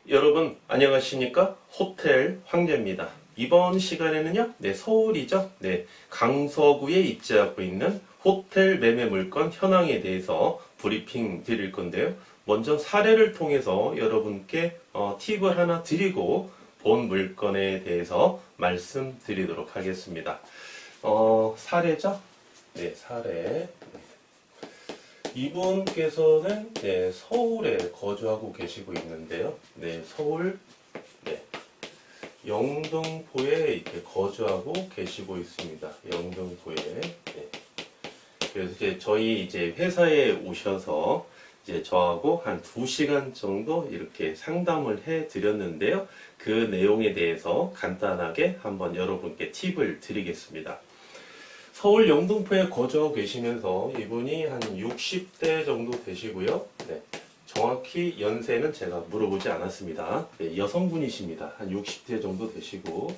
여러분 안녕하십니까? 호텔 황제입니다. 이번 시간에는요, 서울이죠. 강서구에 입지하고 있는 호텔 매매 물건 현황에 대해서 브리핑 드릴 건데요. 먼저 사례를 통해서 여러분께 팁을 하나 드리고 본 물건에 대해서 말씀드리도록 하겠습니다. 사례죠? 사례. 이분께서는 서울에 거주하고 계시고 있는데요. 서울 영등포에 이렇게 거주하고 계시고 있습니다. 영등포에. 그래서 저희 회사에 오셔서 저하고 한 2시간 정도 이렇게 상담을 해 드렸는데요. 그 내용에 대해서 간단하게 한번 여러분께 팁을 드리겠습니다. 서울 영등포에 거주하고 계시면서 이분이 한 60대 정도 되시고요. 정확히 연세는 제가 물어보지 않았습니다. 여성분이십니다. 한 60대 정도 되시고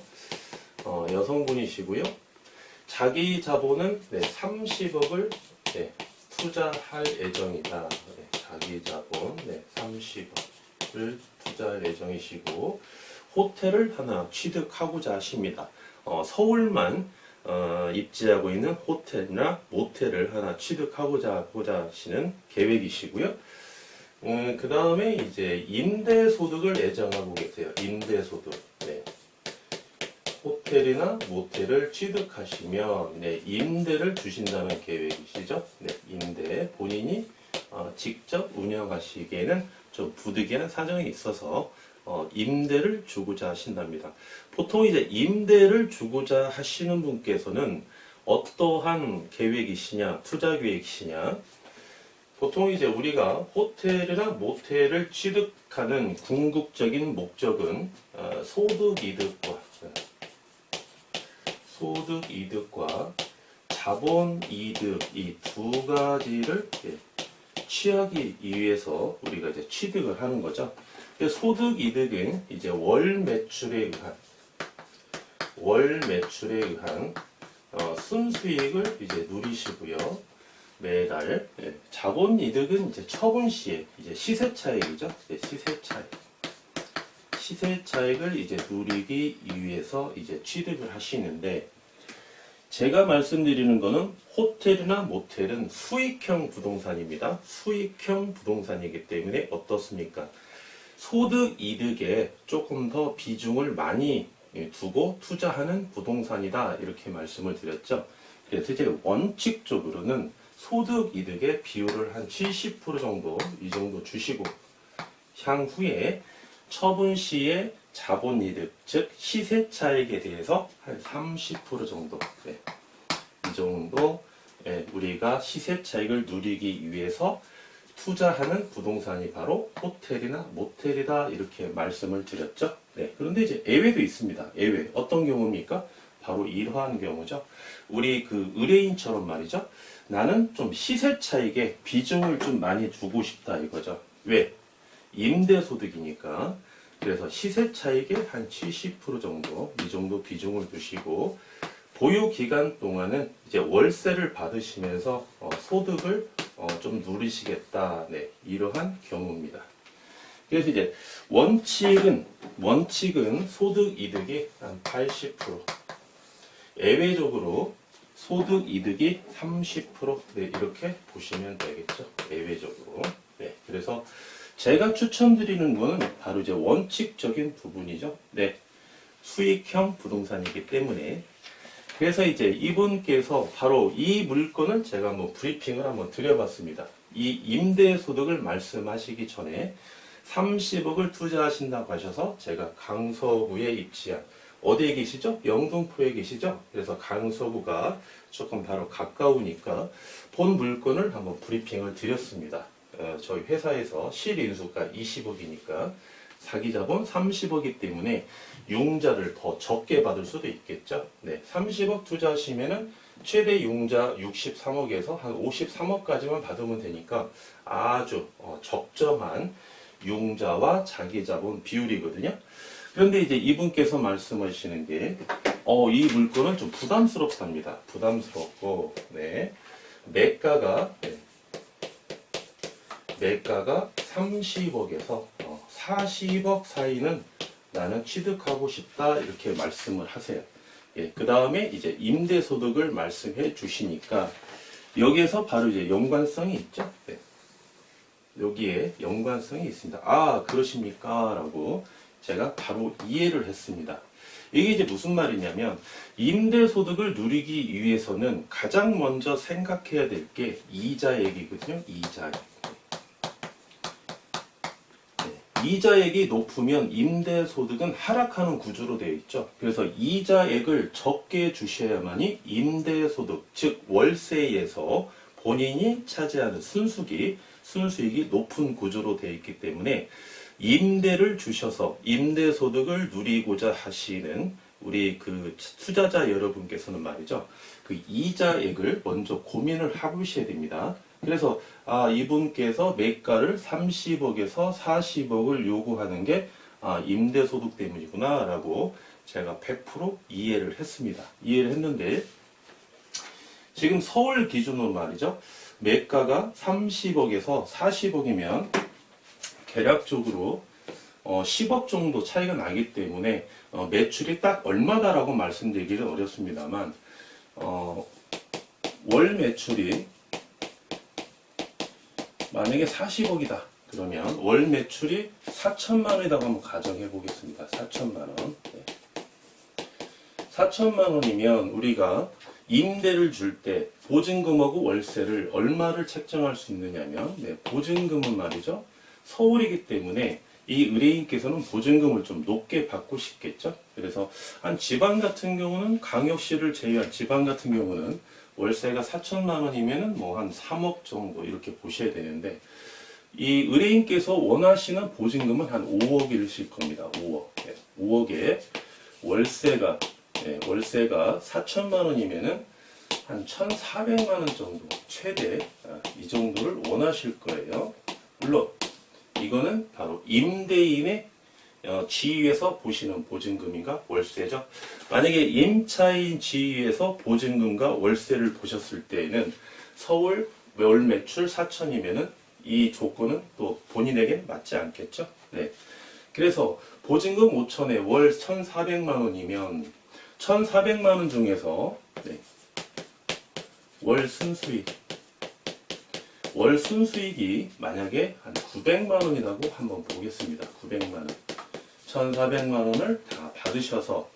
여성분이시고요. 자기 자본은 30억을 투자할 예정이다. 자기 자본 30억을 투자할 예정이시고 호텔을 하나 취득하고자 하십니다. 서울만 입지하고 있는 호텔이나 모텔을 하나 취득하고자 하시는 계획이시고요. 그 다음에 임대소득을 예정하고 계세요. 임대소득. 호텔이나 모텔을 취득하시면 임대를 주신다는 계획이시죠. 임대. 본인이 직접 운영하시기에는 좀 부득이한 사정이 있어서 임대를 주고자 하신답니다. 보통 임대를 주고자 하시는 분께서는 어떠한 계획이시냐, 투자 계획이시냐. 보통 우리가 호텔이나 모텔을 취득하는 궁극적인 목적은 소득 이득과 자본 이득 이 두 가지를 취하기 위해서 우리가 취득을 하는 거죠. 소득 이득은 월 매출에 의한 순수익을 차익을 매달. 자본 이득은 처분 시에 시세 차익이죠. 시세 차익을 누리기 위해서 취득을 하시는데, 제가 말씀드리는 거는 호텔이나 모텔은 수익형 부동산입니다. 수익형 부동산이기 때문에 어떻습니까? 소득 이득에 조금 더 비중을 많이 두고 투자하는 부동산이다, 이렇게 말씀을 드렸죠. 그래서 원칙적으로는 소득 이득의 비율을 한 70% 정도 이 정도 주시고, 향후에 처분 시에 자본 이득, 즉 시세 차익에 대해서 한 30% 정도, 이 정도 우리가 시세 차익을 누리기 위해서 투자하는 부동산이 바로 호텔이나 모텔이다, 이렇게 말씀을 드렸죠. 그런데 예외도 있습니다. 예외. 어떤 경우입니까? 바로 이러한 경우죠. 우리 의뢰인처럼 말이죠. 나는 좀 시세 차익에 비중을 좀 많이 두고 싶다, 이거죠. 왜? 임대소득이니까. 그래서 시세 차익의 한 70% 정도, 이 정도 비중을 두시고, 보유 기간 동안은 월세를 받으시면서 소득을 좀 누리시겠다. 이러한 경우입니다. 그래서 원칙은 소득 이득이 한 80%, 예외적으로 소득 이득이 30%, 이렇게 보시면 되겠죠. 예외적으로. 그래서 제가 추천드리는 거는 바로 원칙적인 부분이죠. 수익형 부동산이기 때문에. 그래서 이분께서 바로 이 물건을 제가 한번 브리핑을 한번 드려봤습니다. 이 임대소득을 말씀하시기 전에 30억을 투자하신다고 하셔서 제가 강서구에 입지한, 어디에 계시죠? 영등포에 계시죠? 그래서 강서구가 조금 바로 가까우니까 본 물건을 한번 브리핑을 드렸습니다. 저희 회사에서 실인수가 20억이니까 사기자본 30억이기 때문에 융자를 더 적게 받을 수도 있겠죠. 30억 투자하시면은 최대 융자 63억에서 한 53억까지만 받으면 되니까 아주 적정한 융자와 자기자본 비율이거든요. 그런데 이분께서 말씀하시는 게 이 물건은 좀 부담스럽답니다. 부담스럽고 매가가 매가가 30억에서 40억 사이는 나는 취득하고 싶다 이렇게 말씀을 하세요. 예, 그 다음에 이제 임대소득을 말씀해 주시니까 여기에서 바로 이제 연관성이 있죠. 네. 여기에 연관성이 있습니다. 아, 그러십니까? 라고 제가 바로 이해를 했습니다. 이게 이제 무슨 말이냐면 임대소득을 누리기 위해서는 가장 먼저 생각해야 될 게 이자액이거든요. 이자액. 이자액이 높으면 임대소득은 하락하는 구조로 되어 있죠. 그래서 이자액을 적게 주셔야만이 임대소득, 즉 월세에서 본인이 차지하는 순수익이 높은 구조로 되어 있기 때문에 임대를 주셔서 임대소득을 누리고자 하시는 우리 그 투자자 여러분께서는 말이죠. 그 이자액을 먼저 고민을 해보셔야 됩니다. 그래서 이분께서 매가를 30억에서 40억을 요구하는 게 임대소득 때문이구나 라고 제가 100% 이해를 했습니다. 이해를 했는데 지금 서울 기준으로 말이죠. 매가가 30억에서 40억이면 대략적으로 10억 정도 차이가 나기 때문에 매출이 딱 얼마다라고 말씀드리기는 어렵습니다만 월 매출이 만약에 40억이다. 그러면 월 매출이 4천만 원이라고 한번 가정해 보겠습니다. 4천만 원. 네. 4천만 원이면 우리가 임대를 줄 때 보증금하고 월세를 얼마를 책정할 수 있느냐면 보증금은 말이죠. 서울이기 때문에 이 의뢰인께서는 보증금을 좀 높게 받고 싶겠죠. 그래서 한 지방 같은 경우는 광역시를 제외한 지방 같은 경우는 월세가 4천만 원이면은 뭐 한 3억 정도 이렇게 보셔야 되는데 이 의뢰인께서 원하시는 보증금은 한 5억이실 겁니다. 5억. 5억에 월세가 4천만 원이면은 한 1,400만 원 정도 최대 이 정도를 원하실 거예요. 물론 이거는 바로 임대인의 지위에서 보시는 보증금인가 월세죠. 만약에 임차인 지위에서 보증금과 월세를 보셨을 때에는 서울 월 매출 4천이면은 이 조건은 또 본인에게 맞지 않겠죠. 네. 그래서 보증금 5천에 월 1,400만 원이면 1,400만 원 중에서 월 순수익이 만약에 한 900만 원이라고 한번 보겠습니다. 900만 원. 1,400만 원을 다 받으셔서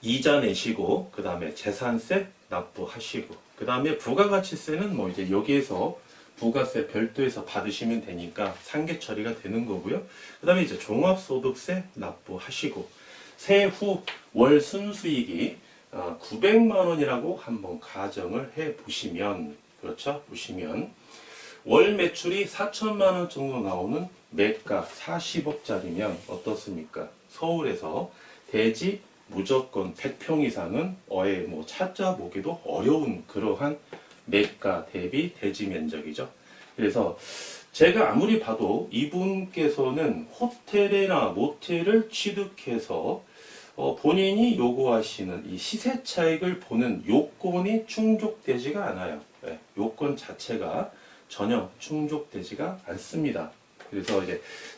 이자 내시고 그 다음에 재산세 납부하시고 그 다음에 부가가치세는 뭐 이제 여기에서 부가세 별도에서 받으시면 되니까 상계 처리가 되는 거고요. 그 다음에 이제 종합소득세 납부하시고 세후 월 순수익이 900만 원이라고 한번 가정을 해 보시면 그렇죠? 보시면 월 매출이 4천만 원 정도 나오는 매가 40억짜리면 어떻습니까? 서울에서 대지 무조건 100평 이상은 뭐 찾아보기도 어려운 그러한 매가 대비 대지 면적이죠. 그래서 제가 아무리 봐도 이분께서는 호텔이나 모텔을 취득해서 본인이 요구하시는 이 시세 차익을 보는 요건이 충족되지가 않아요. 네, 요건 자체가 전혀 충족되지가 않습니다. 그래서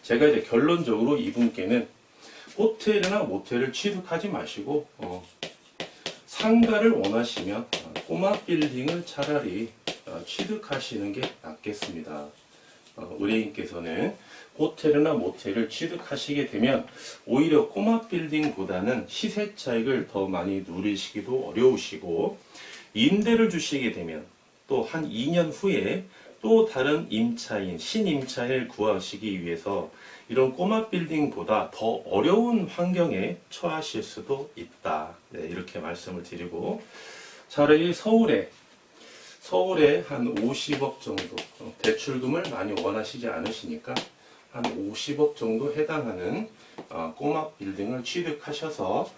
제가 결론적으로 이분께는 호텔이나 모텔을 취득하지 마시고 상가를 원하시면 꼬마 빌딩을 차라리 취득하시는 게 낫겠습니다. 의뢰인께서는 호텔이나 모텔을 취득하시게 되면 오히려 꼬마 빌딩보다는 시세 차익을 더 많이 누리시기도 어려우시고 임대를 주시게 되면 또 한 2년 후에 또 다른 임차인, 신임차인을 구하시기 위해서 이런 꼬마 빌딩보다 더 어려운 환경에 처하실 수도 있다. 네, 이렇게 말씀을 드리고 차라리 서울에 한 50억 정도 대출금을 많이 원하시지 않으시니까 한 50억 정도 해당하는 꼬마 빌딩을 취득하셔서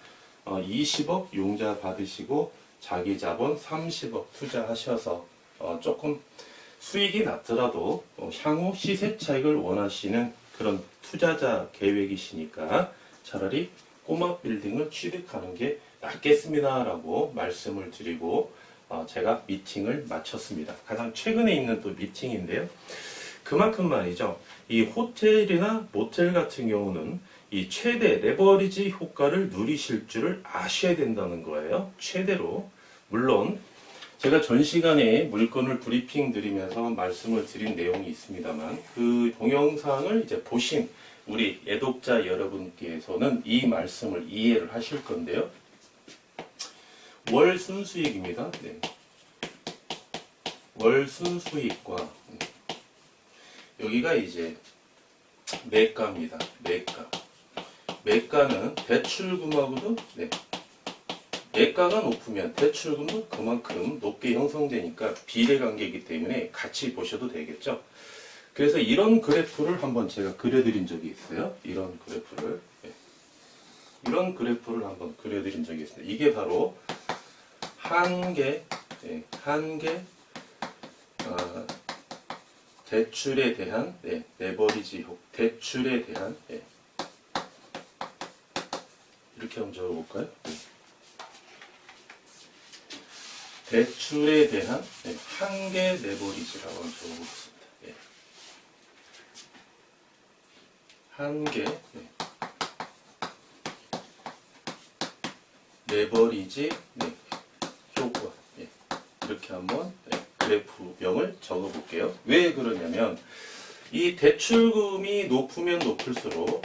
20억 융자 받으시고 자기 자본 30억 투자하셔서 조금 수익이 낮더라도 향후 시세 차익을 원하시는 그런 투자자 계획이시니까 차라리 꼬마 빌딩을 취득하는 게 낫겠습니다 라고 말씀을 드리고 제가 미팅을 마쳤습니다. 가장 최근에 있는 또 미팅인데요. 그만큼 말이죠. 이 호텔이나 모텔 같은 경우는 이 최대 레버리지 효과를 누리실 줄을 아셔야 된다는 거예요. 최대로. 물론 제가 전 시간에 물건을 브리핑 드리면서 말씀을 드린 내용이 있습니다만 그 동영상을 이제 보신 우리 애독자 여러분께서는 이 말씀을 이해를 하실 건데요. 월 순수익입니다. 네. 월 순수익과 여기가 이제 매가입니다. 매가. 매가는 대출금하고도 매가가 높으면 대출금도 그만큼 높게 형성되니까 비례관계이기 때문에 같이 보셔도 되겠죠. 그래서 이런 그래프를 한번 제가 그려드린 적이 있어요. 이런 그래프를. 이런 그래프를 한번 그려드린 적이 있습니다. 이게 바로 한계 대출에 대한 레버리지 대출에 대한 이렇게 한번 적어볼까요? 대출에 대한 한계 레버리지라고 한번 적어보겠습니다. 한계 레버리지 효과 이렇게 한번 그래프명을 적어볼게요. 왜 그러냐면 이 대출금이 높으면 높을수록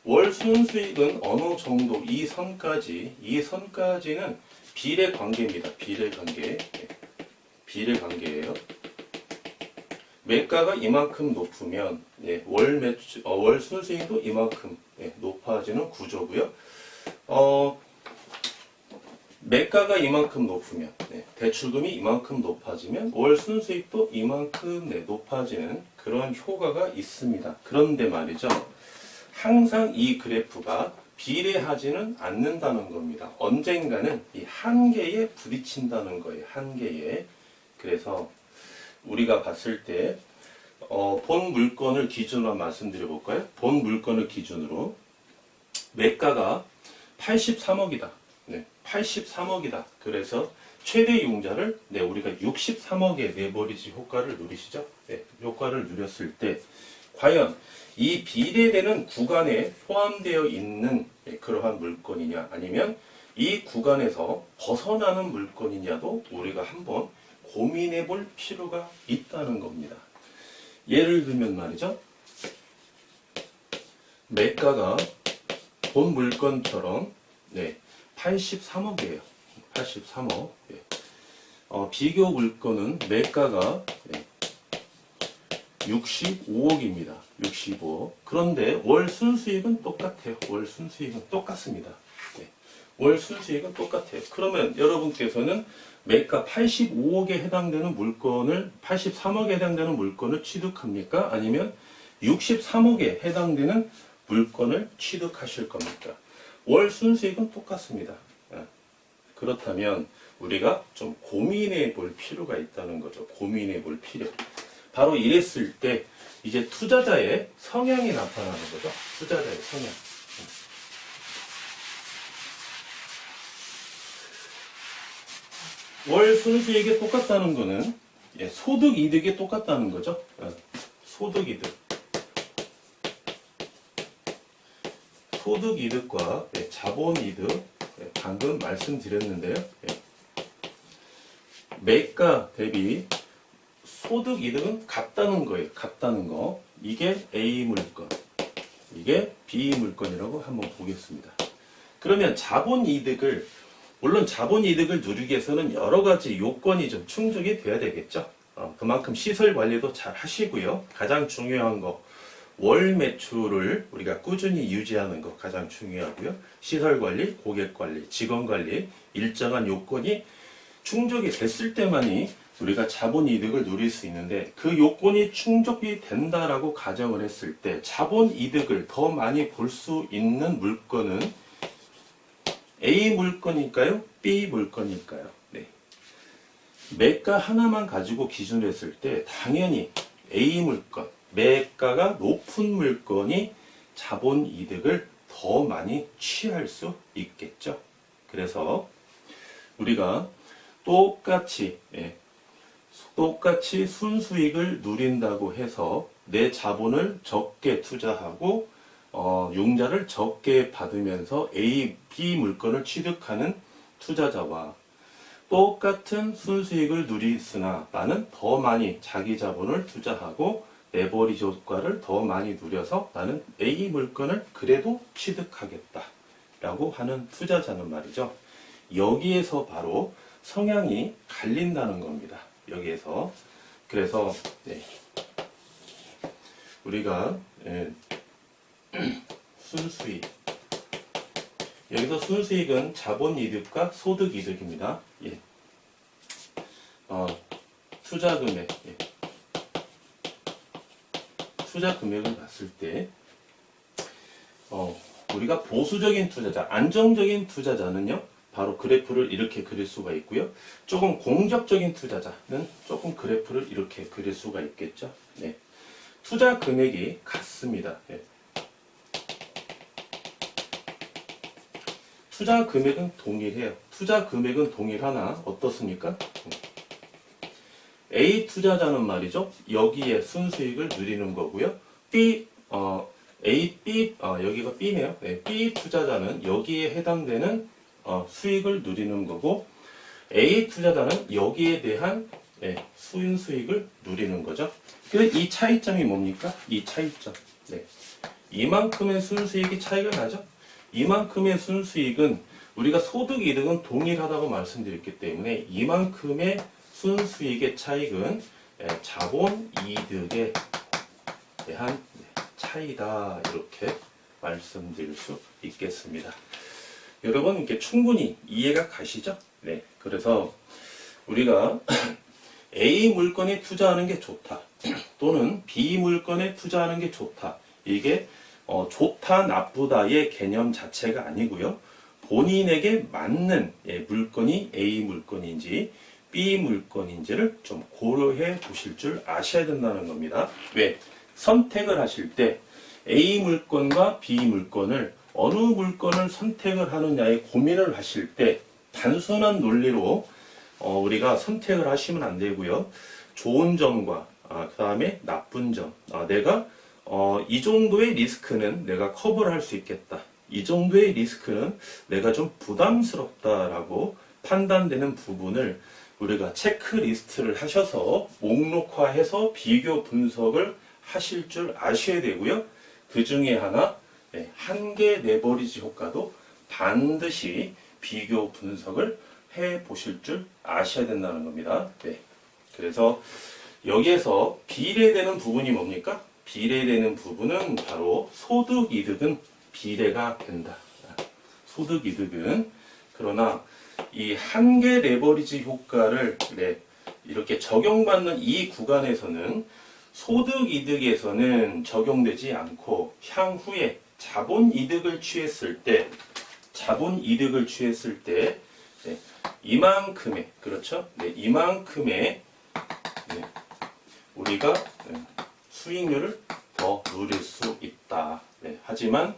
월 순수익은 어느 정도 이 선까지는 비례관계입니다. 비례관계예요. 매가가 이만큼 높으면 월 순수익도 이만큼 높아지는 구조고요. 매가가 이만큼 높으면 대출금이 이만큼 높아지면 월 순수익도 이만큼 높아지는 그런 효과가 있습니다. 그런데 말이죠. 항상 이 그래프가 비례하지는 않는다는 겁니다. 언젠가는 이 한계에 부딪힌다는 거예요. 한계에. 그래서 우리가 봤을 때 본 물건을 기준으로 말씀드려 볼까요? 본 물건을 기준으로 매가가 83억이다. 83억이다. 그래서 최대 융자를 우리가 63억의 레버리지 효과를 누리시죠? 효과를 누렸을 때 과연 이 비례되는 구간에 포함되어 있는 그러한 물건이냐 아니면 이 구간에서 벗어나는 물건이냐도 우리가 한번 고민해 볼 필요가 있다는 겁니다. 예를 들면 말이죠. 매가가 본 물건처럼 83억이에요. 83억. 비교 물건은 매가가 65억입니다. 65억. 그런데 월 순수익은 똑같아요. 월 순수익은 똑같습니다. 월 순수익은 똑같아요. 그러면 여러분께서는 매가 85억에 해당되는 물건을 83억에 해당되는 물건을 취득합니까? 아니면 63억에 해당되는 물건을 취득하실 겁니까? 월 순수익은 똑같습니다. 그렇다면 우리가 좀 고민해 볼 필요가 있다는 거죠. 고민해 볼 필요. 바로 이랬을 때 이제 투자자의 성향이 나타나는 거죠. 투자자의 성향. 월 순수익이 똑같다는 거는 소득 이득이 똑같다는 거죠. 소득 이득. 소득 이득과 자본 이득 방금 말씀드렸는데요. 매가 대비 소득 이득은 같다는 거예요. 같다는 거. 이게 A 물건, 이게 B 물건이라고 한번 보겠습니다. 그러면 자본 이득을 물론 자본 이득을 누리기 위해서는 여러 가지 요건이 좀 충족이 돼야 되겠죠. 그만큼 시설 관리도 잘 하시고요. 가장 중요한 거 월 매출을 우리가 꾸준히 유지하는 거 가장 중요하고요. 시설 관리, 고객 관리, 직원 관리 일정한 요건이 충족이 됐을 때만이 우리가 자본 이득을 누릴 수 있는데 그 요건이 충족이 된다라고 가정을 했을 때 자본 이득을 더 많이 볼 수 있는 물건은 A 물건일까요? B 물건일까요? 매가 하나만 가지고 기준을 했을 때 당연히 A 물건, 매가가 높은 물건이 자본 이득을 더 많이 취할 수 있겠죠. 그래서 우리가 똑같이 똑같이 순수익을 누린다고 해서 내 자본을 적게 투자하고 융자를 적게 받으면서 A, B 물건을 취득하는 투자자와 똑같은 순수익을 누리으나 나는 더 많이 자기 자본을 투자하고 레버리지 효과를 더 많이 누려서 나는 A 물건을 그래도 취득하겠다 라고 하는 투자자는 말이죠. 여기에서 바로 성향이 갈린다는 겁니다. 여기에서. 그래서 우리가 순수익, 여기서 순수익은 자본이득과 소득이득입니다. 투자금액, 투자금액을 봤을 때 우리가 보수적인 투자자, 안정적인 투자자는요, 바로 그래프를 이렇게 그릴 수가 있고요. 조금 공격적인 투자자는 조금 그래프를 이렇게 그릴 수가 있겠죠. 투자 금액이 같습니다. 투자 금액은 동일해요. 투자 금액은 동일하나 어떻습니까? A 투자자는 말이죠. 여기에 순수익을 누리는 거고요. B, 여기가 B네요. B 투자자는 여기에 해당되는 수익을 누리는 거고, A 투자자는 여기에 대한 순수익을 누리는 거죠. 그래서 이 차이점이 뭡니까? 이 차이점. 이만큼의 순수익이 차이가 나죠? 이만큼의 순수익은 우리가 소득이득은 동일하다고 말씀드렸기 때문에 이만큼의 순수익의 차익은 자본이득에 대한 차이다, 이렇게 말씀드릴 수 있겠습니다. 여러분, 이렇게 충분히 이해가 가시죠? 그래서 우리가 A 물건에 투자하는 게 좋다, 또는 B 물건에 투자하는 게 좋다, 이게 좋다 나쁘다의 개념 자체가 아니고요. 본인에게 맞는 물건이 A 물건인지 B 물건인지를 좀 고려해 보실 줄 아셔야 된다는 겁니다. 왜? 선택을 하실 때 A 물건과 B 물건을 어느 물건을 선택을 하느냐에 고민을 하실 때 단순한 논리로 우리가 선택을 하시면 안 되고요. 좋은 점과 그 다음에 나쁜 점, 내가 이 정도의 리스크는 내가 커버를 할 수 있겠다, 이 정도의 리스크는 내가 좀 부담스럽다라고 판단되는 부분을 우리가 체크리스트를 하셔서 목록화해서 비교 분석을 하실 줄 아셔야 되고요. 그 중에 하나, 한계 레버리지 효과도 반드시 비교 분석을 해 보실 줄 아셔야 된다는 겁니다. 그래서 여기에서 비례되는 부분이 뭡니까? 비례되는 부분은 바로 소득이득은 비례가 된다. 소득이득은. 그러나 이 한계 레버리지 효과를 이렇게 적용받는 이 구간에서는 소득이득에서는 적용되지 않고 향후에 자본이득을 취했을 때 이만큼의, 그렇죠? 이만큼의 우리가 수익률을 더 누릴 수 있다. 하지만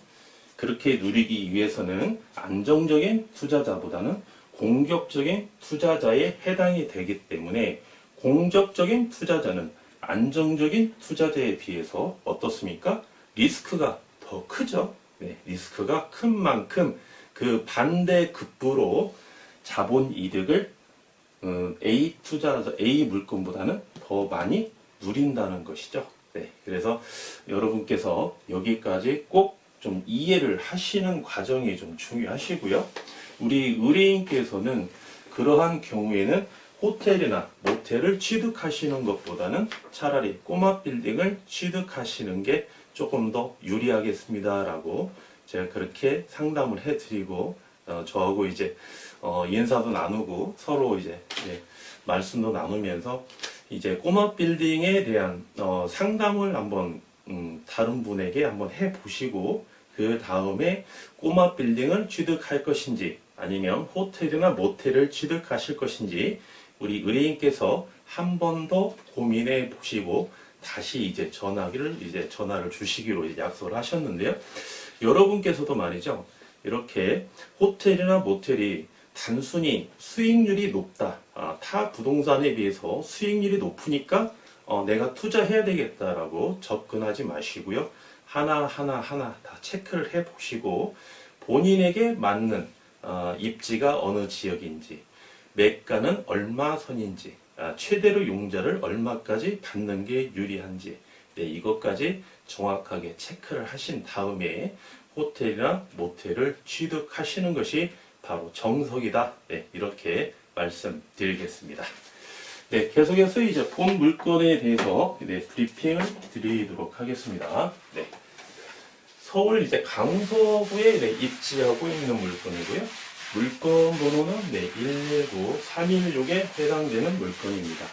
그렇게 누리기 위해서는 안정적인 투자자보다는 공격적인 투자자에 해당이 되기 때문에 공격적인 투자자는 안정적인 투자자에 비해서 어떻습니까? 리스크가 더 크죠. 리스크가 큰 만큼 그 반대급부로 자본이득을 A 투자자, A 물건보다는 더 많이 누린다는 것이죠. 그래서 여러분께서 여기까지 꼭 좀 이해를 하시는 과정이 좀 중요하시고요. 우리 의뢰인께서는 그러한 경우에는 호텔이나 모텔을 취득하시는 것보다는 차라리 꼬마 빌딩을 취득하시는 게 조금 더 유리하겠습니다 라고 제가 그렇게 상담을 해드리고 저하고 이제 인사도 나누고 서로 이제 말씀도 나누면서 이제 꼬마 빌딩에 대한 상담을 한번 다른 분에게 한번 해보시고 그 다음에 꼬마 빌딩을 취득할 것인지 아니면 호텔이나 모텔을 취득하실 것인지 우리 의뢰인께서 한 번 더 고민해 보시고 다시 이제 전화를 주시기로 이제 약속을 하셨는데요. 여러분께서도 말이죠. 이렇게 호텔이나 모텔이 단순히 수익률이 높다. 타 부동산에 비해서 수익률이 높으니까 내가 투자해야 되겠다라고 접근하지 마시고요. 하나 다 체크를 해 보시고 본인에게 맞는 입지가 어느 지역인지, 매가는 얼마 선인지, 최대로 용자를 얼마까지 받는 게 유리한지, 네, 이것까지 정확하게 체크를 하신 다음에 호텔이나 모텔을 취득하시는 것이 바로 정석이다. 네, 이렇게 말씀드리겠습니다. 네, 계속해서 이제 본 물건에 대해서 브리핑을 드리도록 하겠습니다. 네, 서울 이제 강서구에 입지하고 있는 물건이고요. 물건 번호는 19316에 해당되는 물건입니다.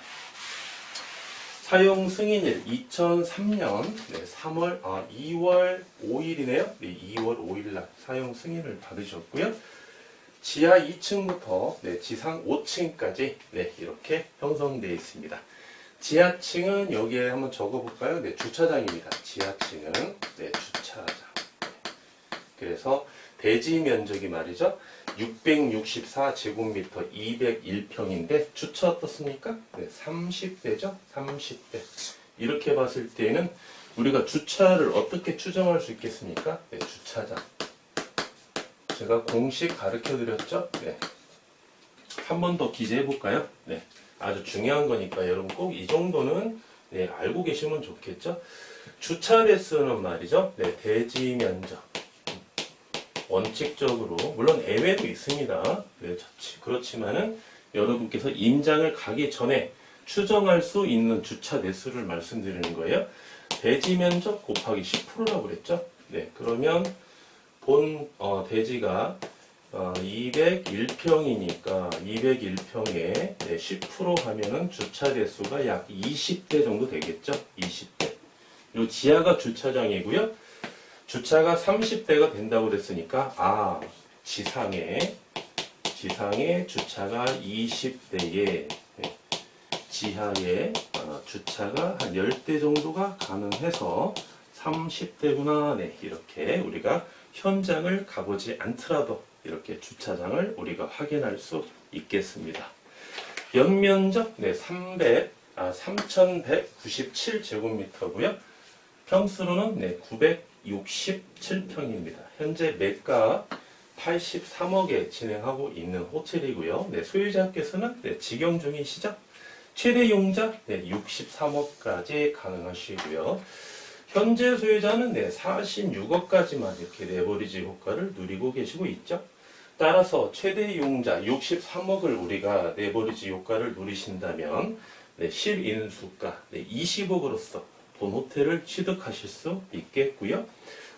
사용 승인일 2003년 2월 5일이네요. 2월 5일 날 사용 승인을 받으셨고요. 지하 2층부터 지상 5층까지 이렇게 형성되어 있습니다. 지하층은 여기에 한번 적어볼까요? 주차장입니다. 지하층은 주차장. 그래서 대지 면적이 말이죠. 664제곱미터 201평인데 주차 어떻습니까? 30대죠? 30대. 이렇게 봤을 때는 우리가 주차를 어떻게 추정할 수 있겠습니까? 주차장. 제가 공식 가르쳐 드렸죠? 한 번 더 기재해 볼까요? 아주 중요한 거니까 여러분 꼭 이 정도는 알고 계시면 좋겠죠? 주차 대수는 말이죠. 대지 면적. 원칙적으로 물론 예외도 있습니다. 그렇지만은 여러분께서 임장을 가기 전에 추정할 수 있는 주차 대수를 말씀드리는 거예요. 대지 면적 곱하기 10%라고 그랬죠. 그러면 본 대지가 201평이니까 201평에 10% 하면은 주차 대수가 약 20대 정도 되겠죠. 20대. 요 지하가 주차장이고요. 주차가 30대가 된다고 그랬으니까 지상에 주차가 20대에 지하에 주차가 한 10대 정도가 가능해서 30대구나. 이렇게 우리가 현장을 가보지 않더라도 이렇게 주차장을 우리가 확인할 수 있겠습니다. 연면적 3197제곱미터고요. 평수로는 967평입니다. 현재 매가 83억에 진행하고 있는 호텔이고요. 소유자께서는 직영 중이시죠? 최대 용자 63억까지 가능하시고요. 현재 소유자는 46억까지만 이렇게 레버리지 효과를 누리고 계시고 있죠. 따라서 최대 용자 63억을 우리가 레버리지 효과를 누리신다면 실인수가 20억으로서 본 호텔을 취득하실 수 있겠고요.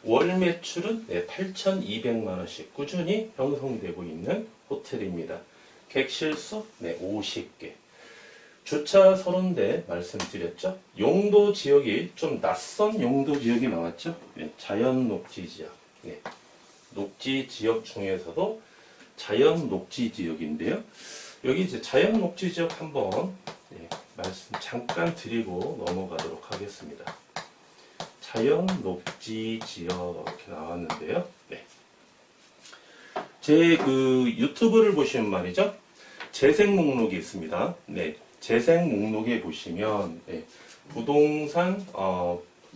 월 매출은 8,200만원씩 꾸준히 형성되고 있는 호텔입니다. 객실수 50개. 주차 30대 말씀드렸죠. 용도 지역이 좀 낯선 용도 지역이 나왔죠. 자연 녹지 지역. 녹지 지역 중에서도 자연 녹지 지역인데요. 여기 이제 자연 녹지 지역 한번 말씀 잠깐 드리고 넘어가도록 하겠습니다. 자연 녹지 지역 이렇게 나왔는데요. 제 유튜브를 보시면 말이죠. 재생 목록이 있습니다. 재생 목록에 보시면 부동산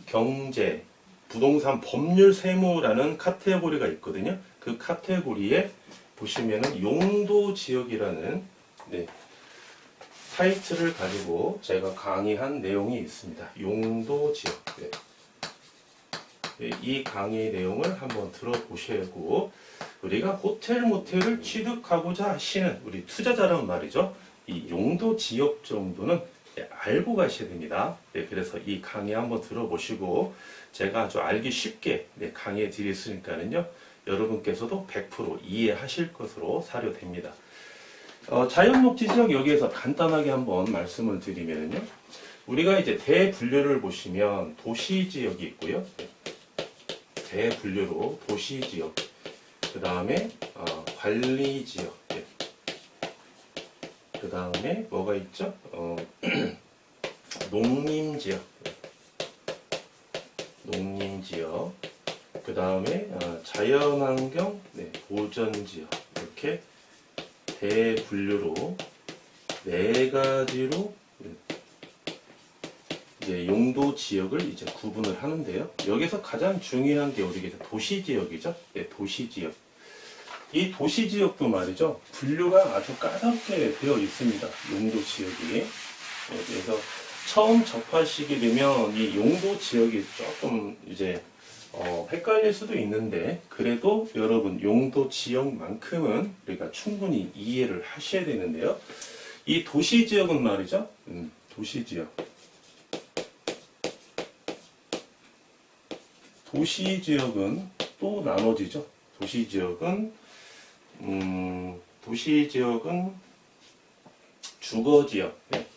경제, 부동산 법률 세무라는 카테고리가 있거든요. 그 카테고리에 보시면은 용도 지역이라는 타이틀을 가지고 제가 강의한 내용이 있습니다. 용도 지역. 이 강의 내용을 한번 들어보시고 우리가 호텔 모텔을 취득하고자 하시는 우리 투자자라는 말이죠. 이 용도 지역 정도는 알고 가셔야 됩니다. 그래서 이 강의 한번 들어보시고 제가 아주 알기 쉽게 강의해 드렸으니까는요. 여러분께서도 100% 이해하실 것으로 사료됩니다. 자연녹지 지역 여기에서 간단하게 한번 말씀을 드리면요. 우리가 이제 대분류를 보시면 도시지역이 있고요. 대분류로 도시지역, 그 다음에 관리지역, 그 다음에 뭐가 있죠? 농림지역, 농림지역, 그 다음에 자연환경 보전지역 이렇게 대분류로 네 가지로 이제 용도 지역을 이제 구분을 하는데요. 여기서 가장 중요한 게 우리 도시 지역이죠. 네, 도시 지역. 이 도시 지역도 말이죠. 분류가 아주 까다롭게 되어 있습니다. 용도 지역이. 네, 그래서 처음 접하시게 되면 이 용도 지역이 조금 이제 헷갈릴 수도 있는데, 그래도 여러분 용도 지역만큼은 우리가 충분히 이해를 하셔야 되는데요. 이 도시 지역은 말이죠. 도시 지역. 도시 지역은 또 나눠지죠. 도시 지역은 주거 지역. 네.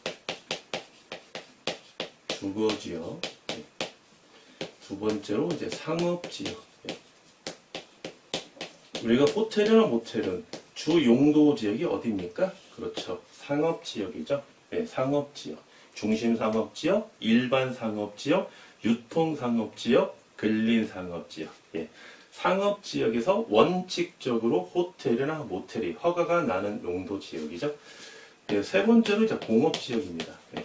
주거 지역. 네. 두 번째로 이제 상업 지역. 네. 우리가 호텔이나 모텔은 주 용도 지역이 어디입니까? 그렇죠. 상업 지역이죠. 네, 상업 지역. 중심 상업 지역, 일반 상업 지역, 유통 상업 지역, 근린 상업 지역. 예. 상업 지역에서 원칙적으로 호텔이나 모텔이 허가가 나는 용도 지역이죠. 예, 세 번째로 이제 공업 지역입니다. 예.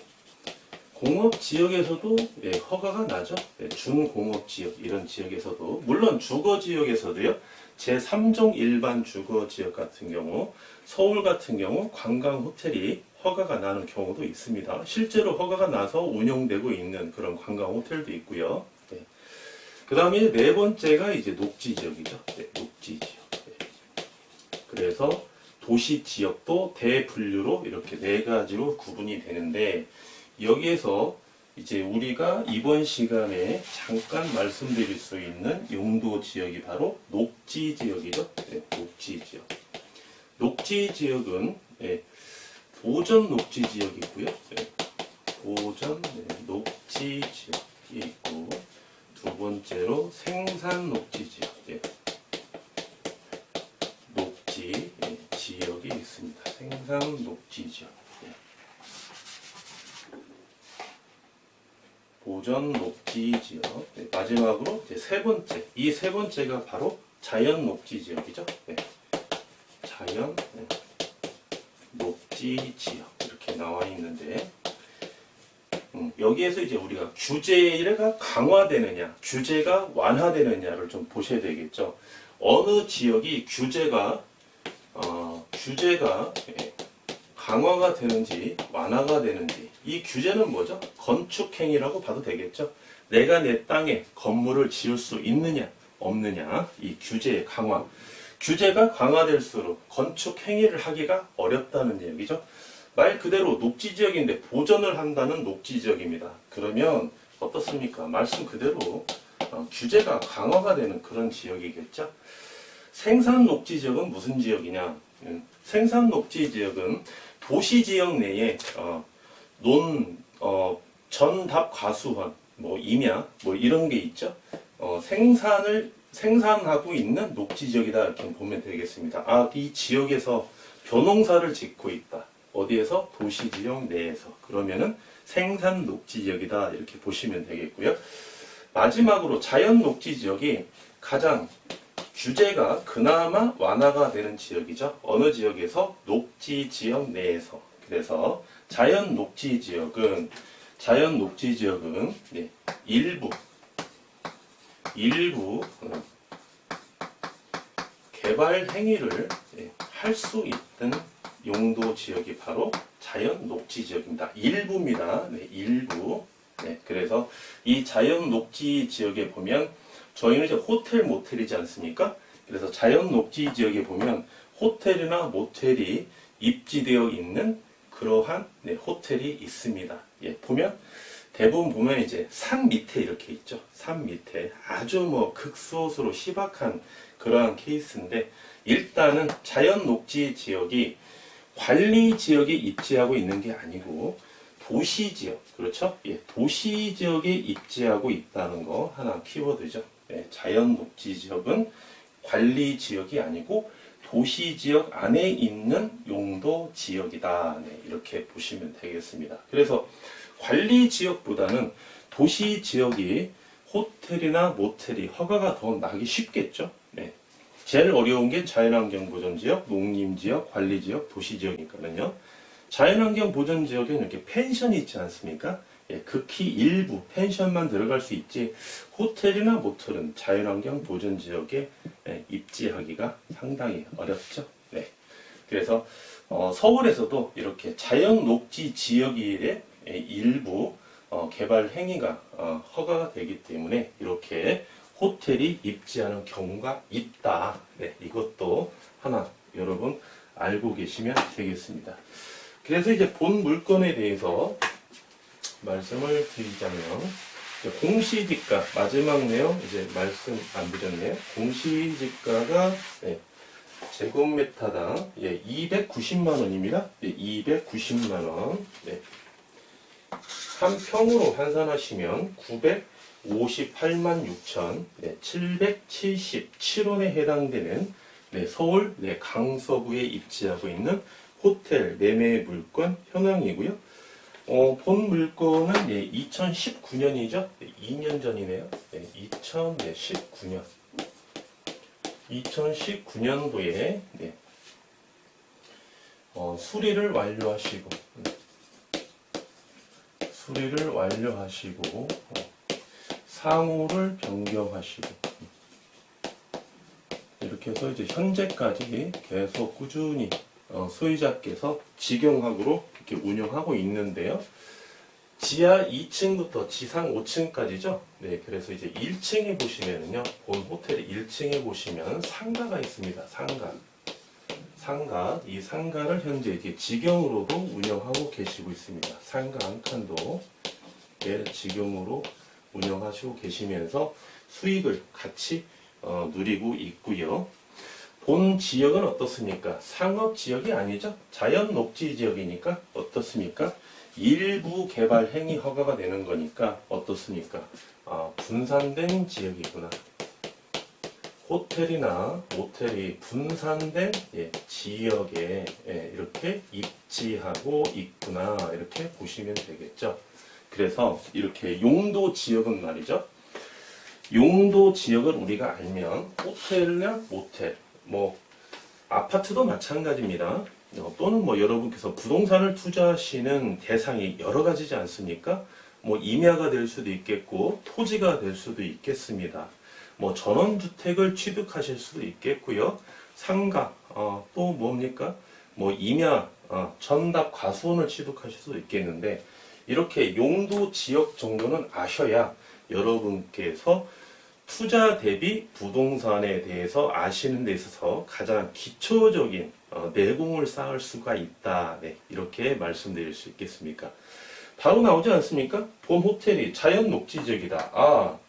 공업 지역에서도 예, 허가가 나죠. 예, 준공업 지역 이런 지역에서도, 물론 주거 지역에서도요. 제3종 일반 주거 지역 같은 경우, 서울 같은 경우 관광 호텔이 허가가 나는 경우도 있습니다. 실제로 허가가 나서 운영되고 있는 그런 관광 호텔도 있고요. 네. 그 다음에 네 번째가 이제 녹지 지역이죠. 네, 녹지 지역. 네. 그래서 도시 지역도 대분류로 이렇게 네 가지로 구분이 되는데, 여기에서 이제 우리가 이번 시간에 잠깐 말씀드릴 수 있는 용도 지역이 바로 녹지 지역이죠. 네, 녹지 지역. 녹지 지역은 네, 보전 녹지 지역이 있고요. 네, 보전 녹지 지역이 있고, 두 번째로 생산 녹지 지역. 네, 녹지 지역이 있습니다. 생산 녹지 지역. 네. 보전 녹지 지역. 네, 마지막으로 이제 세 번째. 이 세 번째가 바로 자연 녹지 지역이죠. 네. 자연 녹지 지역 이렇게 나와 있는데, 여기에서 이제 우리가 규제가 강화되느냐, 규제가 완화되느냐를 좀 보셔야 되겠죠. 어느 지역이 규제가 강화가 되는지 완화가 되는지, 이 규제는 뭐죠? 건축행위라고 봐도 되겠죠. 내가 내 땅에 건물을 지을 수 있느냐 없느냐, 이 규제의 강화. 규제가 강화될수록 건축행위를 하기가 어렵다는 얘기죠. 말 그대로 녹지지역인데 보전을 한다는 녹지지역입니다. 그러면 어떻습니까? 말씀 그대로 규제가 강화가 되는 그런 지역이겠죠. 생산 녹지지역은 무슨 지역이냐? 생산 녹지지역은 도시지역 내에 전답 과수원, 임야, 이런 게 있죠. 생산하고 있는 녹지지역이다 이렇게 보면 되겠습니다. 이 지역에서 벼농사를 짓고 있다. 어디에서? 도시지역 내에서. 그러면은 생산 녹지지역이다 이렇게 보시면 되겠고요. 마지막으로 자연 녹지지역이 가장 규제가 그나마 완화가 되는 지역이죠. 어느 지역에서? 녹지지역 내에서. 그래서 자연 녹지지역은 네, 일부 개발 행위를 할 수 있는 용도 지역이 바로 자연 녹지 지역입니다. 일부입니다. 네, 일부. 네, 그래서 이 자연 녹지 지역에 보면 저희는 이제 호텔 모텔이지 않습니까? 그래서 자연 녹지 지역에 보면 호텔이나 모텔이 입지되어 있는 그러한 호텔이 있습니다. 예, 보면 대부분 보면 이제 산 밑에 이렇게 있죠. 산 밑에 아주 극소수로 희박한 그러한 케이스인데, 일단은 자연 녹지 지역이 관리 지역에 입지하고 있는 게 아니고 도시 지역, 그렇죠? 예, 도시 지역에 입지하고 있다는 거 하나 키워드죠. 예, 자연 녹지 지역은 관리 지역이 아니고 도시 지역 안에 있는 용도 지역이다. 네, 이렇게 보시면 되겠습니다. 그래서 관리 지역보다는 도시 지역이 호텔이나 모텔이 허가가 더 나기 쉽겠죠. 네. 제일 어려운 게 자연환경 보전지역, 농림지역, 관리지역, 도시지역이니까요. 자연환경 보전지역에는 이렇게 펜션이 있지 않습니까? 예, 극히 일부 펜션만 들어갈 수 있지 호텔이나 모텔은 자연환경 보전지역에 입지하기가 상당히 어렵죠. 네. 그래서 서울에서도 이렇게 자연녹지 지역의 일부 개발 행위가 허가가 되기 때문에 이렇게 호텔이 입지하는 경우가 있다. 네, 이것도 하나 여러분 알고 계시면 되겠습니다. 그래서 이제 본 물건에 대해서 말씀을 드리자면 공시지가 마지막 내용 이제 말씀 안 드렸네요. 공시지가가 제곱미터당 290만 원입니다. 290만 원. 한 평으로 환산하시면 958만 6,777원에 해당되는 서울 강서구에 입지하고 있는 호텔 매매 물건 현황이고요. 본 물건은 2019년이죠. 2년 전이네요. 2019년. 2019년도에 수리를 완료하시고 상호를 변경하시고 이렇게 해서 이제 현재까지 계속 꾸준히 소유자께서 직영학으로 이렇게 운영하고 있는데요. 지하 2층부터 지상 5층까지죠. 네, 그래서 이제 1층에 보시면은요, 본 호텔의 1층에 보시면 상가가 있습니다. 상가. 이 상가를 현재 이제 직영으로도 운영하고 계시고 있습니다. 상가 한 칸도 직영으로 운영하시고 계시면서 수익을 같이 누리고 있고요. 본 지역은 어떻습니까? 상업 지역이 아니죠. 자연 녹지 지역이니까 어떻습니까? 일부 개발 행위 허가가 되는 거니까 어떻습니까? 분산된 지역이구나. 호텔이나 모텔이 분산된 지역에 이렇게 입지하고 있구나. 이렇게 보시면 되겠죠. 그래서 이렇게 용도 지역은 말이죠. 용도 지역을 우리가 알면 호텔이나 모텔, 아파트도 마찬가지입니다. 또는 여러분께서 부동산을 투자하시는 대상이 여러 가지지 않습니까? 임야가 될 수도 있겠고, 토지가 될 수도 있겠습니다. 전원주택을 취득하실 수도 있겠고요. 상가, 또 뭡니까? 임야, 전답 과수원을 취득하실 수도 있겠는데, 이렇게 용도 지역 정도는 아셔야 여러분께서 투자 대비 부동산에 대해서 아시는 데 있어서 가장 기초적인 내공을 쌓을 수가 있다. 네, 이렇게 말씀드릴 수 있겠습니까? 바로 나오지 않습니까? 본 호텔이 자연 녹지 지역이다.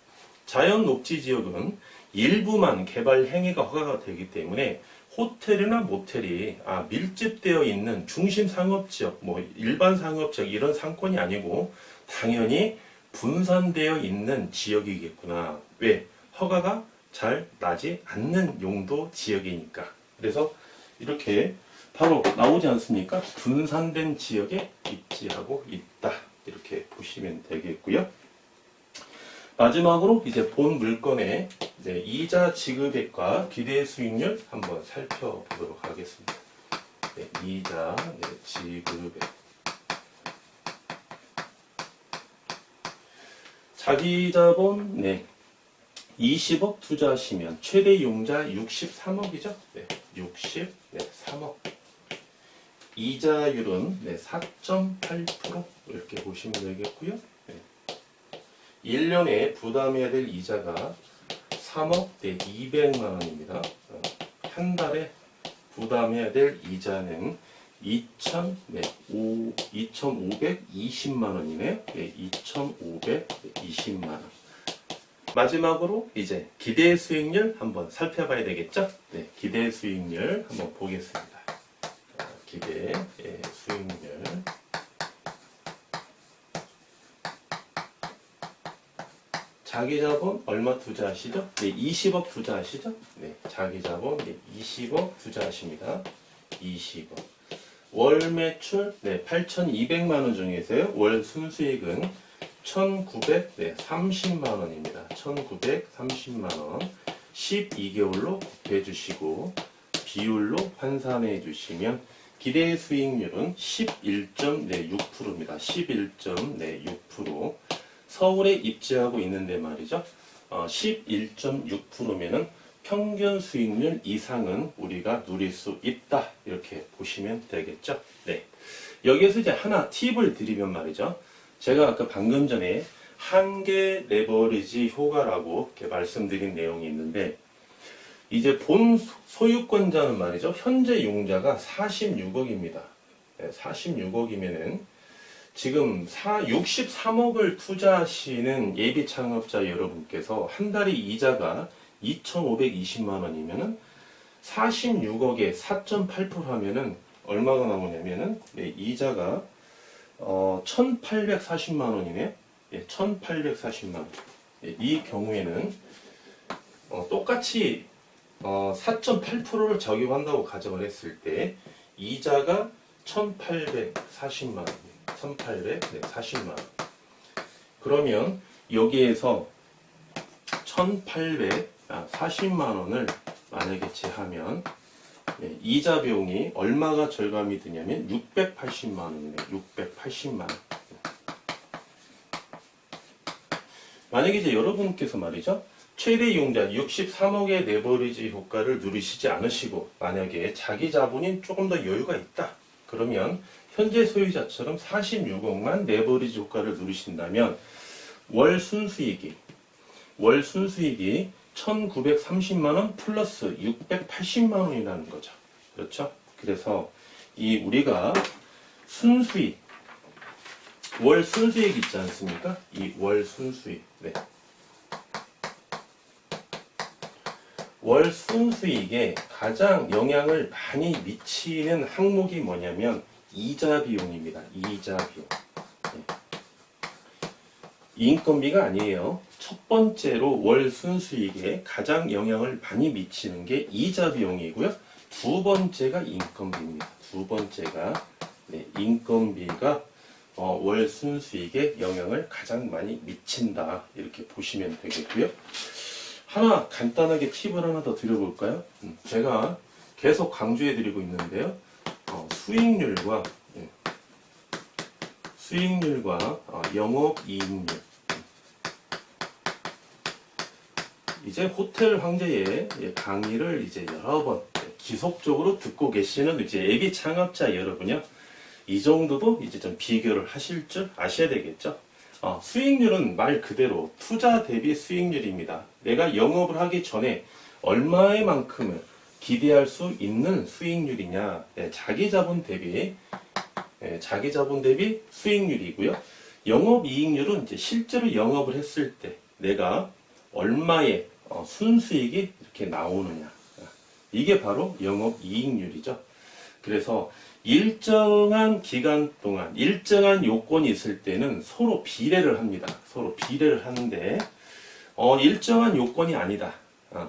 자연 녹지 지역은 일부만 개발 행위가 허가가 되기 때문에 호텔이나 모텔이 밀집되어 있는 중심 상업지역, 일반 상업지역 이런 상권이 아니고 당연히 분산되어 있는 지역이겠구나. 왜? 허가가 잘 나지 않는 용도 지역이니까. 그래서 이렇게 바로 나오지 않습니까? 분산된 지역에 입지하고 있다. 이렇게 보시면 되겠고요. 마지막으로 이제 본 물건의 이자 지급액과 기대 수익률 한번 살펴보도록 하겠습니다. 이자 지급액. 자기 자본 20억 투자하시면 최대 용자 63억이죠. 63억. 이자율은 4.8% 이렇게 보시면 되겠고요. 1년에 부담해야 될 이자가 3억 200만 원입니다. 한 달에 부담해야 될 이자는 2,520만 원이네요. 2,520만 원. 마지막으로 이제 기대 수익률 한번 살펴봐야 되겠죠? 기대 수익률 한번 보겠습니다. 기대 수익률. 자기 자본 얼마 투자하시죠? 20억 투자하시죠? 자기 자본 20억 투자하십니다. 20억. 월 매출 8,200만 원 중에서요. 월 순수익은 1,930만 원입니다. 1,930만 원. 12개월로 곱해 주시고 비율로 환산해 주시면 기대 수익률은 11.46%입니다. 11.46%. 서울에 입지하고 있는데 말이죠. 11.6%면은 평균 수익률 이상은 우리가 누릴 수 있다. 이렇게 보시면 되겠죠. 네. 여기에서 이제 하나 팁을 드리면 말이죠. 제가 아까 방금 전에 한계 레버리지 효과라고 이렇게 말씀드린 내용이 있는데, 이제 본 소유권자는 말이죠. 현재 용자가 46억입니다. 46억이면은 지금 63억을 투자하시는 예비 창업자 여러분께서 한 달에 이자가 2,520만 원이면은 46억에 4.8% 하면은 얼마가 나오냐면은 이자가 1,840만 원이네요. 1,840만 원. 이 경우에는 똑같이 4.8%를 적용한다고 가정을 했을 때 이자가 1,840만 원. 1,840만 원. 그러면 여기에서 1,840만 원을 만약에 제하면 이자 비용이 얼마가 절감이 되냐면 680만 원이네요. 680만 원. 만약에 이제 여러분께서 말이죠. 최대 이용자 63억의 레버리지 효과를 누리시지 않으시고 만약에 자기 자본이 조금 더 여유가 있다. 그러면 현재 소유자처럼 46억만 레버리지 효과를 누리신다면 월 순수익이 1,930만원 플러스 680만원이라는 거죠. 그렇죠? 그래서 이 우리가 순수익, 월 순수익 있지 않습니까? 이 월 순수익. 네. 월 순수익에 가장 영향을 많이 미치는 항목이 뭐냐면 이자 비용입니다. 이자 비용. 네. 인건비가 아니에요. 첫 번째로 월 순수익에 가장 영향을 많이 미치는 게 이자 비용이고요. 두 번째가 인건비입니다. 두 번째가 인건비가 월 순수익에 영향을 가장 많이 미친다. 이렇게 보시면 되겠고요. 하나 간단하게 팁을 하나 더 드려볼까요? 제가 계속 강조해 드리고 있는데요. 수익률과 영업이익률. 이제 호텔 황제의 강의를 이제 여러 번 지속적으로 듣고 계시는 이제 예비 창업자 여러분요. 이 정도도 이제 좀 비교를 하실 줄 아셔야 되겠죠. 수익률은 말 그대로 투자 대비 수익률입니다. 내가 영업을 하기 전에 얼마의 만큼을 기대할 수 있는 수익률이냐. 자기 자본 대비 수익률이고요. 영업이익률은 이제 실제로 영업을 했을 때 내가 얼마의 순수익이 이렇게 나오느냐. 이게 바로 영업이익률이죠. 그래서 일정한 기간 동안 일정한 요건이 있을 때는 서로 비례를 합니다. 서로 비례를 하는데 일정한 요건이 아니다.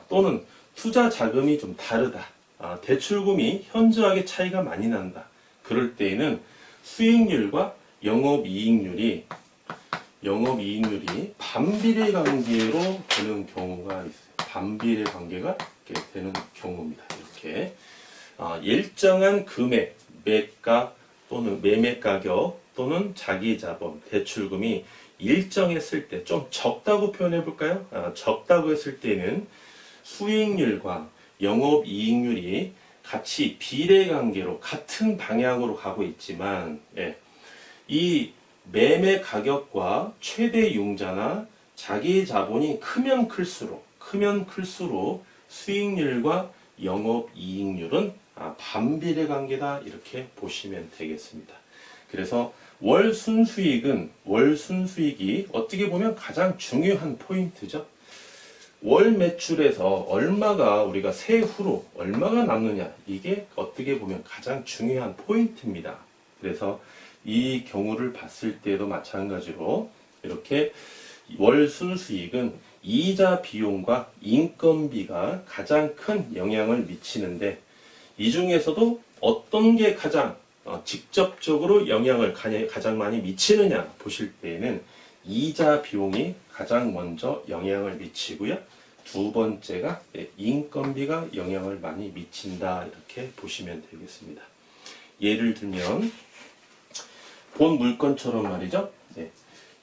또는 투자 자금이 좀 다르다. 대출금이 현저하게 차이가 많이 난다. 그럴 때에는 수익률과 영업이익률이 반비례 관계로 되는 경우가 있어요. 반비례 관계가 이렇게 되는 경우입니다. 이렇게 일정한 금액, 매가 또는 매매 가격 또는 자기 자본, 대출금이 일정했을 때 좀 적다고 표현해 볼까요? 적다고 했을 때는 수익률과 영업이익률이 같이 비례 관계로 같은 방향으로 가고 있지만 이 매매 가격과 최대 융자나 자기 자본이 크면 클수록 수익률과 영업이익률은 반비례 관계다. 이렇게 보시면 되겠습니다. 그래서 월 순수익이 어떻게 보면 가장 중요한 포인트죠. 월 매출에서 얼마가 우리가 세후로 얼마가 남느냐, 이게 어떻게 보면 가장 중요한 포인트입니다. 그래서 이 경우를 봤을 때도 마찬가지로 이렇게 월 순수익은 이자 비용과 인건비가 가장 큰 영향을 미치는데, 이 중에서도 어떤 게 가장 직접적으로 영향을 가장 많이 미치느냐 보실 때에는 이자 비용이 가장 먼저 영향을 미치고요. 두 번째가 인건비가 영향을 많이 미친다 이렇게 보시면 되겠습니다. 예를 들면 본 물건처럼 말이죠.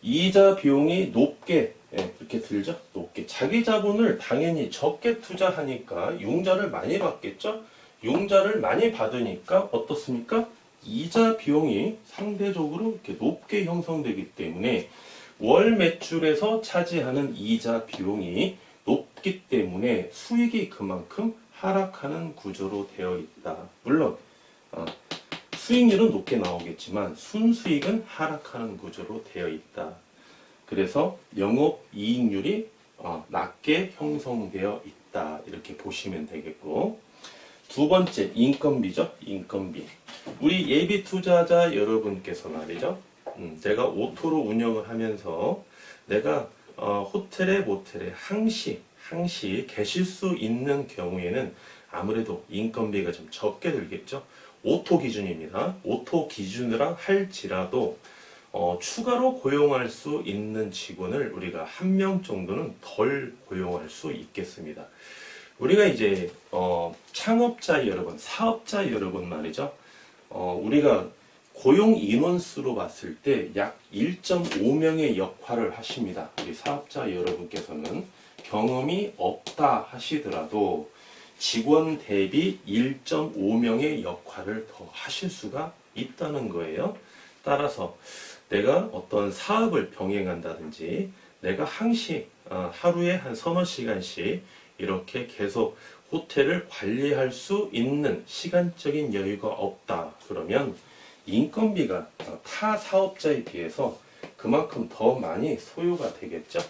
이자 비용이 높게 이렇게 들죠. 높게 자기 자본을 당연히 적게 투자하니까 융자를 많이 받겠죠. 융자를 많이 받으니까 어떻습니까? 이자 비용이 상대적으로 이렇게 높게 형성되기 때문에 월 매출에서 차지하는 이자 비용이 높기 때문에 수익이 그만큼 하락하는 구조로 되어 있다. 물론 수익률은 높게 나오겠지만 순수익은 하락하는 구조로 되어 있다. 그래서 영업이익률이 낮게 형성되어 있다. 이렇게 보시면 되겠고, 두 번째 인건비죠. 인건비. 우리 예비 투자자 여러분께서 말이죠. 내가 오토로 운영을 하면서 내가 호텔에 모텔에 항시 계실 수 있는 경우에는 아무래도 인건비가 좀 적게 들겠죠. 오토 기준입니다. 오토 기준이라 할지라도 추가로 고용할 수 있는 직원을 우리가 한 명 정도는 덜 고용할 수 있겠습니다. 우리가 이제 창업자 여러분, 사업자 여러분 말이죠. 우리가 고용 인원수로 봤을 때 약 1.5명의 역할을 하십니다. 우리 사업자 여러분께서는 경험이 없다 하시더라도 직원 대비 1.5명의 역할을 더 하실 수가 있다는 거예요. 따라서 내가 어떤 사업을 병행한다든지 내가 항시 하루에 한 서너 시간씩 이렇게 계속 호텔을 관리할 수 있는 시간적인 여유가 없다. 그러면 인건비가 타 사업자에 비해서 그만큼 더 많이 소요가 되겠죠.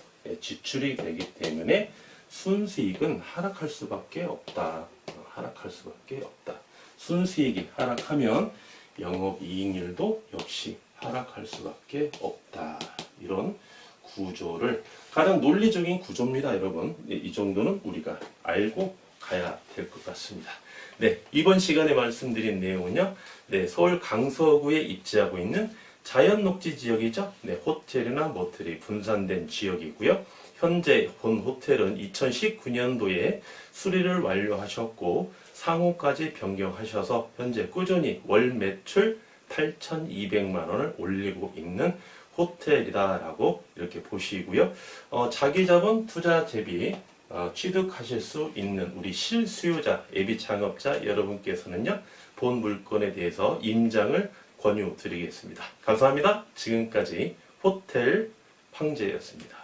지출이 되기 때문에 순수익은 하락할 수밖에 없다. 하락할 수밖에 없다. 순수익이 하락하면 영업이익률도 역시 하락할 수밖에 없다. 이런 구조를 가장 논리적인 구조입니다, 여러분. 이 정도는 우리가 알고 가야 될 것 같습니다. 네, 이번 시간에 말씀드린 내용은요. 서울 강서구에 입지하고 있는 자연녹지 지역이죠. 호텔이나 모텔이 분산된 지역이고요. 현재 본 호텔은 2019년도에 수리를 완료하셨고 상호까지 변경하셔서 현재 꾸준히 월 매출 8,200만 원을 올리고 있는 호텔이다라고 이렇게 보시고요. 자기 자본 투자 대비 취득하실 수 있는 우리 실수요자, 예비 창업자 여러분께서는요. 본 물건에 대해서 임장을 권유드리겠습니다. 감사합니다. 지금까지 호텔 황제였습니다.